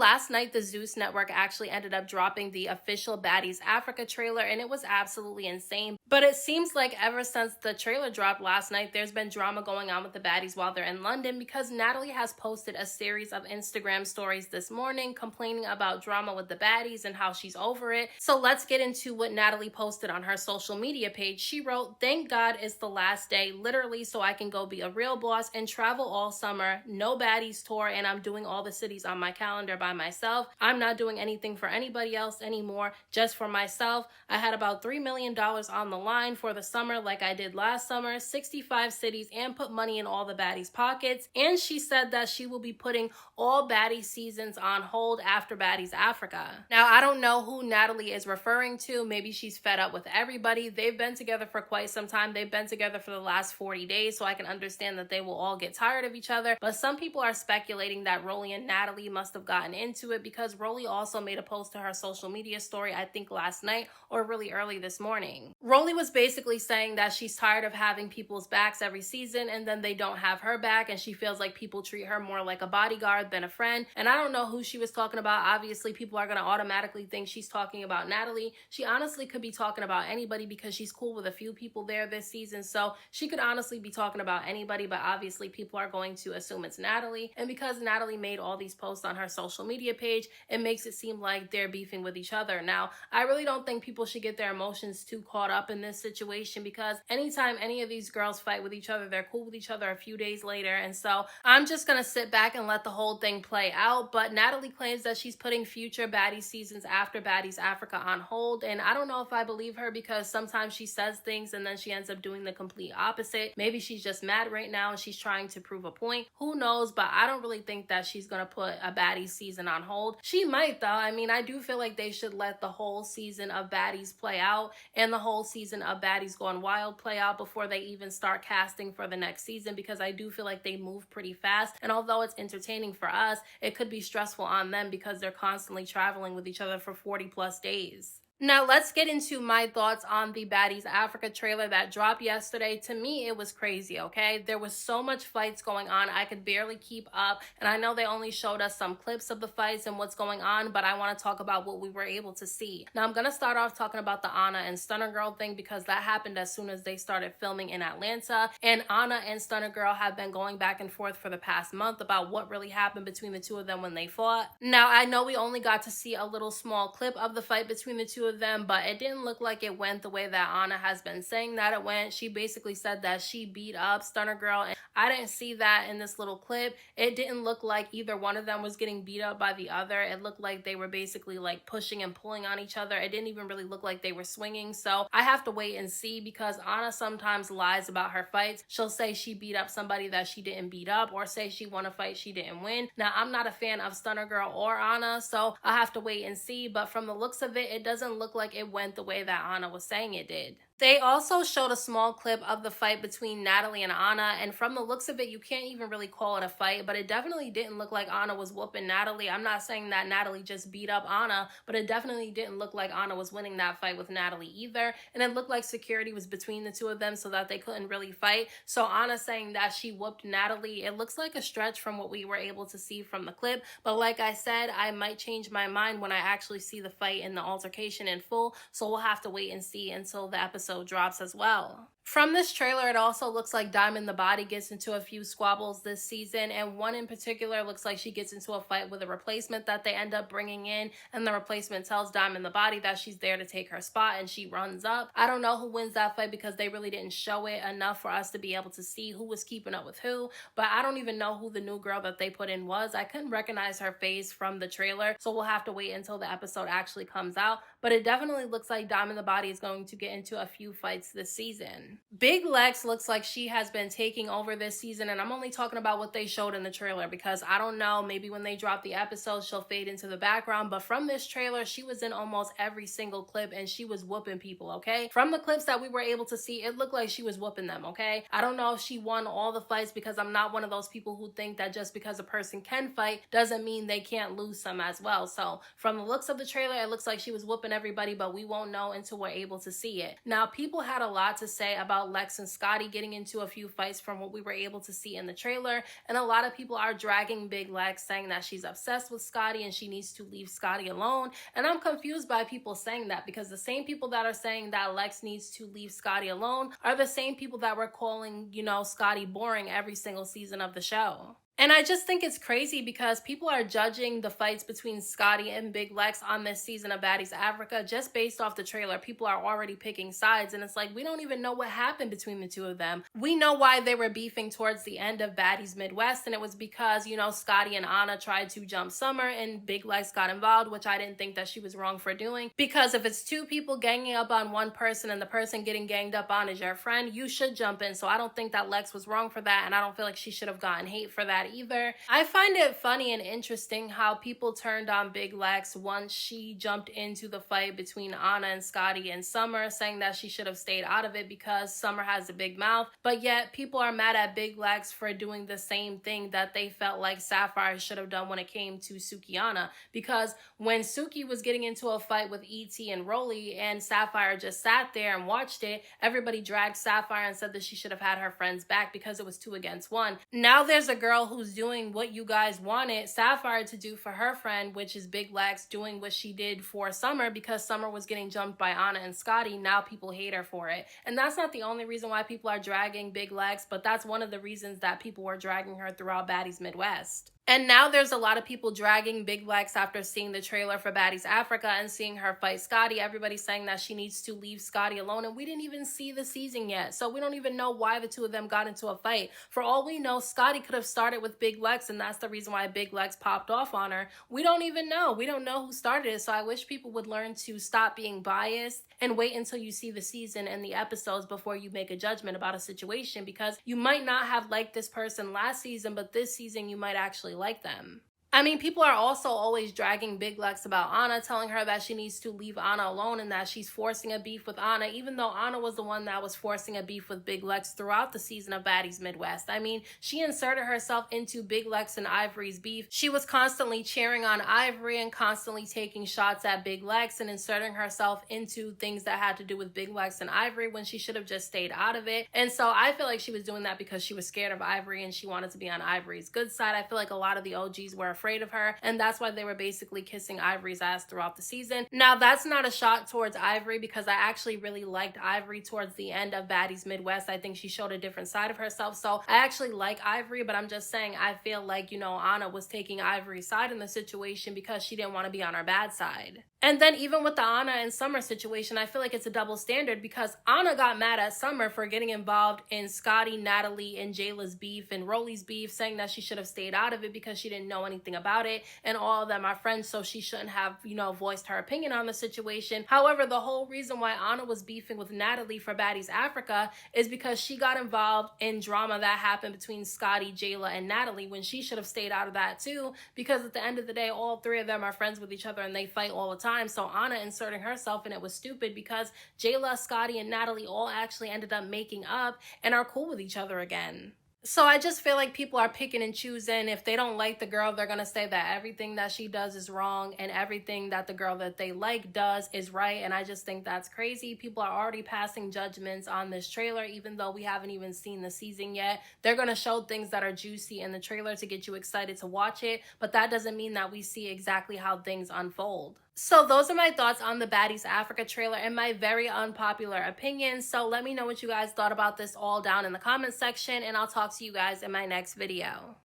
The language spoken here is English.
last night, the Zeus Network actually ended up dropping the official Baddies Africa trailer, and it was absolutely insane. But it seems like ever since the trailer dropped last night, there's been drama going on with the baddies while they're in London, because Natalie has posted a series of Instagram stories this morning complaining about drama with the baddies and how she's over it. So let's get into what Natalie posted on her social media page. She wrote, "Thank God it's the last day, literally, so I can go be a real boss and travel all summer. No baddies tour, and I'm doing all the cities on my calendar by myself. I'm not doing anything for anybody else anymore, just for myself. I had about $3 million on the line for the summer like I did last summer, 65 cities, and put money in all the baddies' pockets." And she said that she will be putting all baddie seasons on hold after Baddies Africa. Now, I don't know who Natalie is referring to. Maybe she's fed up with everybody. They've been together for quite some time. They've been together for the last 40 days, so I can understand that they will all get tired of each other. But some people are speculating that Rolly and Natalie must have gotten into it, because Rolly also made a post to her social media story, I think last night or really early this morning. Rolly was basically saying that she's tired of having people's backs every season and then they don't have her back, and she feels like people treat her more like a bodyguard than a friend. And I don't know who she was talking about. Obviously, people are going to automatically think she's talking about Natalie. She honestly could be talking about anybody, because she's cool with a few people there this season. So she could honestly be talking about anybody, but obviously people are going to assume it's Natalie. And because Natalie made all these posts on her social media page, it makes it seem like they're beefing with each other. Now, I really don't think people should get their emotions too caught up in this situation, because anytime any of these girls fight with each other, they're cool with each other a few days later. And so I'm just gonna sit back and let the whole thing play out. But Natalie claims that she's putting future baddie seasons after Baddies Africa on hold, and I don't know if I believe her, because sometimes she says things and then she ends up doing the complete opposite. Maybe she's just mad right now and she's trying to prove a point. Who knows? But I don't really think that she's gonna put a baddie season on hold. She might though. I mean, I do feel like they should let the whole season of baddies play out and the whole season of Baddies Gone Wild play out before they even start casting for the next season, because I do feel like they move pretty fast. And although it's entertaining for us, it could be stressful on them because they're constantly traveling with each other for 40+ days. Now, let's get into my thoughts on the Baddies Africa trailer that dropped yesterday. To me, it was crazy, okay? There was so much fights going on, I could barely keep up. And I know they only showed us some clips of the fights and what's going on, but I want to talk about what we were able to see. Now, I'm going to start off talking about the Anna and Stunner Girl thing, because that happened as soon as they started filming in Atlanta. And Anna and Stunner Girl have been going back and forth for the past month about what really happened between the two of them when they fought. Now, I know we only got to see a little small clip of the fight between the two of them, but it didn't look like it went the way that Anna has been saying that it went. She basically said that she beat up Stunner Girl, and I didn't see that in this little clip. It didn't look like either one of them was getting beat up by the other. It looked like they were basically like pushing and pulling on each other. It didn't even really look like they were swinging. So I have to wait and see, because Anna sometimes lies about her fights. She'll say she beat up somebody that she didn't beat up, or say she won a fight she didn't win. Now, I'm not a fan of Stunner Girl or Anna, so I have to wait and see. But from the looks of it, it doesn't look like it went the way that Anna was saying it did. They also showed a small clip of the fight between Natalie and Anna, and from the looks of it, you can't even really call it a fight, but it definitely didn't look like Anna was whooping Natalie. I'm not saying that Natalie just beat up Anna, but it definitely didn't look like Anna was winning that fight with Natalie either, and it looked like security was between the two of them so that they couldn't really fight. So Anna saying that she whooped Natalie, it looks like a stretch from what we were able to see from the clip, but like I said, I might change my mind when I actually see the fight and the altercation in full, so we'll have to wait and see until the episode drops as well. From this trailer, it also looks like Diamond the Body gets into a few squabbles this season, and one in particular looks like she gets into a fight with a replacement that they end up bringing in, and the replacement tells Diamond the Body that she's there to take her spot, and she runs up. I don't know who wins that fight, because they really didn't show it enough for us to be able to see who was keeping up with who, but I don't even know who the new girl that they put in was. I couldn't recognize her face from the trailer, so we'll have to wait until the episode actually comes out, but it definitely looks like Diamond the Body is going to get into a few fights this season. Big Lex looks like she has been taking over this season, and I'm only talking about what they showed in the trailer, because I don't know, maybe when they drop the episode she'll fade into the background, but from this trailer she was in almost every single clip and she was whooping people, okay? From the clips that we were able to see, it looked like she was whooping them, okay? I don't know if she won all the fights, because I'm not one of those people who think that just because a person can fight doesn't mean they can't lose some as well. So from the looks of the trailer, it looks like she was whooping everybody, but we won't know until we're able to see it. Now, people had a lot to say about Lex and Scotty getting into a few fights from what we were able to see in the trailer. And a lot of people are dragging Big Lex, saying that she's obsessed with Scotty and she needs to leave Scotty alone. And I'm confused by people saying that, because the same people that are saying that Lex needs to leave Scotty alone are the same people that were calling, Scotty boring every single season of the show. And I just think it's crazy because people are judging the fights between Scotty and Big Lex on this season of Baddies Africa just based off the trailer. People are already picking sides, and it's like, we don't even know what happened between the two of them. We know why they were beefing towards the end of Baddies Midwest, and it was because, Scotty and Anna tried to jump Summer and Big Lex got involved, which I didn't think that she was wrong for doing. Because if it's two people ganging up on one person and the person getting ganged up on is your friend, you should jump in. So I don't think that Lex was wrong for that, and I don't feel like she should have gotten hate for that either. I find it funny and interesting how people turned on Big Lex once she jumped into the fight between Anna and Scotty and Summer, saying that she should have stayed out of it because Summer has a big mouth. But yet people are mad at Big Lex for doing the same thing that they felt like Sapphire should have done when it came to Sukiana. Because when Suki was getting into a fight with E.T. and Rolly and Sapphire just sat there and watched it, everybody dragged Sapphire and said that she should have had her friends back because it was 2 against 1. Now there's a girl who's doing what you guys wanted Sapphire to do for her friend, which is Big Lex doing what she did for Summer because Summer was getting jumped by Anna and Scotty. Now people hate her for it. And that's not the only reason why people are dragging Big Lex, but that's one of the reasons that people were dragging her throughout Baddies Midwest. And now there's a lot of people dragging Big Lex after seeing the trailer for Baddies Africa and seeing her fight Scotty. Everybody's saying that she needs to leave Scotty alone, and we didn't even see the season yet. So we don't even know why the two of them got into a fight. For all we know, Scotty could have started with Big Lex, and that's the reason why Big Lex popped off on her. We don't even know. We don't know who started it. So I wish people would learn to stop being biased and wait until you see the season and the episodes before you make a judgment about a situation, because you might not have liked this person last season, but this season you might actually like them. I mean, people are also always dragging Big Lex about Anna, telling her that she needs to leave Anna alone and that she's forcing a beef with Anna, even though Anna was the one that was forcing a beef with Big Lex throughout the season of Baddies Midwest. I mean, she inserted herself into Big Lex and Ivory's beef. She was constantly cheering on Ivory and constantly taking shots at Big Lex and inserting herself into things that had to do with Big Lex and Ivory when she should have just stayed out of it. And so I feel like she was doing that because she was scared of Ivory and she wanted to be on Ivory's good side. I feel like a lot of the OGs were afraid of her, and that's why they were basically kissing Ivory's ass throughout the season. Now, that's not a shot towards Ivory, because I actually really liked Ivory towards the end of Baddies Midwest. I think she showed a different side of herself, so I actually like Ivory, but I'm just saying I feel like, Anna was taking Ivory's side in the situation because she didn't want to be on her bad side. And then even with the Anna and Summer situation, I feel like it's a double standard, because Anna got mad at Summer for getting involved in Scotty, Natalie, and Jayla's beef and Rolly's beef, saying that she should have stayed out of it because she didn't know anything about it, and all of them are friends, so she shouldn't have, voiced her opinion on the situation. However, the whole reason why Anna was beefing with Natalie for Baddies Africa is because she got involved in drama that happened between Scotty, Jayla, and Natalie when she should have stayed out of that too, because at the end of the day, all 3 of them are friends with each other and they fight all the time. So Anna inserting herself in it was stupid, because Jayla, Scotty, and Natalie all actually ended up making up and are cool with each other again. So I just feel like people are picking and choosing. If they don't like the girl, they're going to say that everything that she does is wrong and everything that the girl that they like does is right. And I just think that's crazy. People are already passing judgments on this trailer, even though we haven't even seen the season yet. They're going to show things that are juicy in the trailer to get you excited to watch it, but that doesn't mean that we see exactly how things unfold. So those are my thoughts on the Baddies Africa trailer and my very unpopular opinions. So let me know what you guys thought about this all down in the comments section, and I'll talk to you guys in my next video.